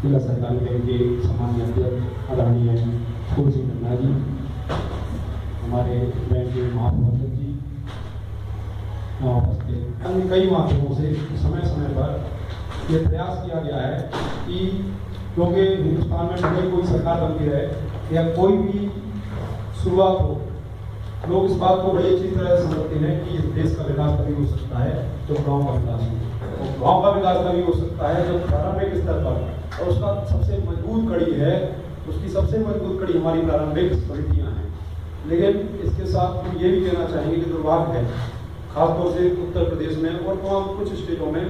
जिला सरकारी बैंक के सामान्य अध्यक्ष आदरणीय फूल सिंह नन्ना जी, हमारे बैंक के महाप्रबंधक जी, अन्य कई माध्यमों से समय समय पर यह प्रयास किया गया है कि क्योंकि हिंदुस्तान में भले कोई सरकार बनती रहे या कोई भी शुरुआत हो, लोग इस बात को बड़ी अच्छी तरह समझते हैं कि इस देश का विकास तभी हो सकता है जब गांव का विकास हो, और गांव का विकास तभी हो सकता है जब प्रारंभिक स्तर पर, और उसका सबसे मजबूत कड़ी है, उसकी सबसे मजबूत कड़ी हमारी प्रारंभिक समितियां हैं। लेकिन इसके साथ हम ये भी कहना चाहेंगे कि दुर्भाग्य है खासतौर से उत्तर प्रदेश में और तमाम कुछ स्टेटों में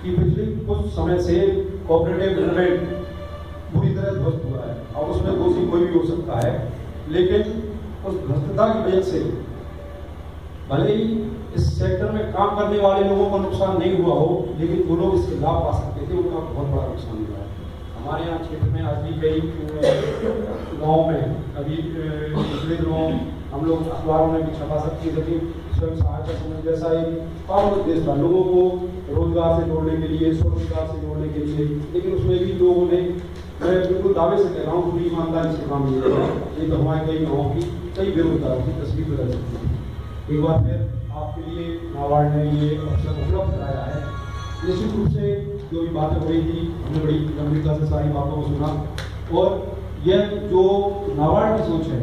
कि पिछले कुछ समय से कोऑपरेटिव गवर्नमेंट बुरी तरह ध्वस्त हुआ है। और उसमें दोषी कोई भी हो सकता है, लेकिन उस भ्रष्टता की वजह से भले ही इस सेक्टर में काम करने वाले लोगों को नुकसान नहीं हुआ हो, लेकिन जो लोग इससे लाभ पा सकते थे उनका बहुत बड़ा नुकसान हुआ है। हमारे यहाँ क्षेत्र में आज भी कई गाँव में अभी पिछले दिनों हम लोग अखबारों में भी छपा सकते हैं, लेकिन स्वयं सहायता समूह जैसा एक पावन उद्देश्य था लोगों को रोजगार से जोड़ने के लिए, स्वरोजगार से जोड़ने के लिए, लेकिन उसमें भी लोगों ने, मैं बिल्कुल दावे से कह रहा हूँ, पूरी ईमानदारी से काम किया है। ये तो हमारे कई गाँव की कई बेरोजगारों की तस्वीर बदल सकती है। एक बार फिर आपके लिए नाबार्ड ने ये अवसर उपलब्ध कराया है। निश्चित रूप से जो भी बातें हो रही थी हमने बड़ी गंभीरता से सारी बातों को सुना, और यह जो नाबार्ड की सोच है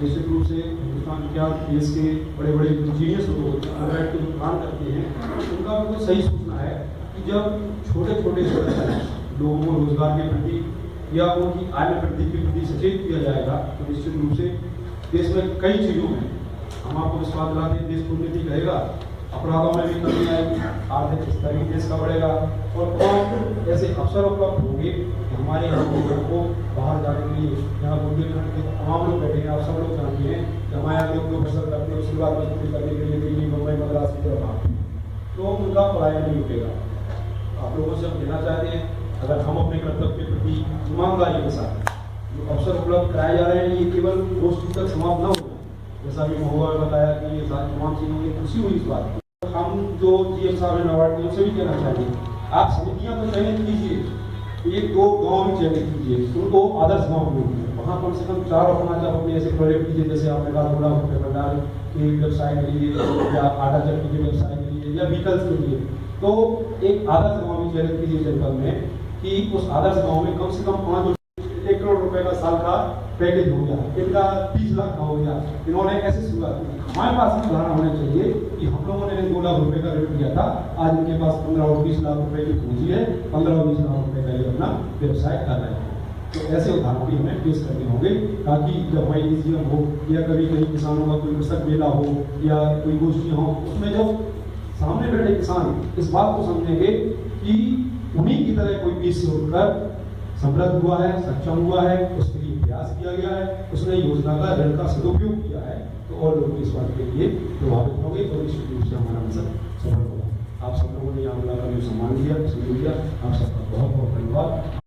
निश्चित रूप से हिंदुस्तान क्या देश के बड़े बड़े इंजीनियर्स लोग के जो काम करते हैं उनका बिल्कुल सही सोचना है कि जब छोटे छोटे लोगों को रोजगार के प्रति या उनकी आय में वृद्धि के प्रति सचेत किया जाएगा तो निश्चित रूप से देश में कई चीज़ों में हम आपको विश्वास दिलाते हैं, देश उन्नति करेगा, अपराधों में भी कमी आएगी, आर्थिक स्तर भी देश का बढ़ेगा, और कौन ऐसे अवसर उपलब्ध होंगे कि हमारे यहाँ लोगों को बाहर जाने के लिए, यहाँ बुंदेलखंड के तमाम लोग बैठे हैं, आप सब लोग जानते हैं कि हमारे यहाँ लोग जो फसल करते हैं उसके बाद मजदूरी करने के लिए दिल्ली, मुंबई, मद्रास की तरफ आते हैं, तो उनका पलायन नहीं रुकेगा। आप लोगों से हम कहना चाहते हैं, अगर हम अपने कर्तव्य के प्रति ईमानदारी के साथ जो अवसर उपलब्ध कराए जा रहे हैं ये केवल गोष्ठी तक समाप्त न हो, जैसा भी महोदय ने बताया कि ये तमाम चीज़ों की खुशी हुई इस बात की। हम जो GM साहब हैं नाबार्ड के, उनसे भी कहना चाहेंगे, आप समितियां तो चयनित कीजिए, एक दो गांव भी चयनित कीजिए, उनको आदर्श गांव बनाइए, वहाँ कम से कम 4 अपना जब अपने ऐसे प्रोजेक्ट कीजिए, जैसे आपने कहा 2 लाख रुपये भंडार के व्यवसाय के लिए या आटा चक्की के व्यवसाय के लिए या व्हीकल्स के लिए, तो एक आदर्श गाँव भी चयनित कीजिए जनपद में कि उस आदर्श गाँव में कम से कम 1 करोड़ रुपए का साल का पैकेज हो गया, इनका 30 लाख का हो गया। इन्होंने ऐसे शुरुआत की। हमारे पास भी उदाहरण होने चाहिए कि हम लोगों ने 2 लाख रुपए का ऋण किया था, आज इनके पास 15 और 20 लाख रुपए की पूंजी है, 15 और 20 लाख रुपए का ये अपना व्यवसाय कर रहे हैं। तो ऐसे उदाहरण भी हमें पेश करने होंगे ताकि जब हमारी GM हो या कभी कहीं किसानों का कोई कृषक मेला हो या कोई गोष्ठी हो, उसमें जो सामने बैठे किसान इस बात को समझेंगे कि उन्हीं की तरह कोई बीच से उठकर समृद्ध हुआ है, सक्षम हुआ है, उसके लिए प्रयास किया गया है, उसने योजना का ऋण का सदुपयोग किया है, तो और लोग इस बात के लिए प्रभावित होंगे और निश्चित रूप से हमारा मकसद सफल होगा। आप सब लोगों ने यहाँ बुलाकर सम्मान दिया, आप सबका बहुत बहुत धन्यवाद।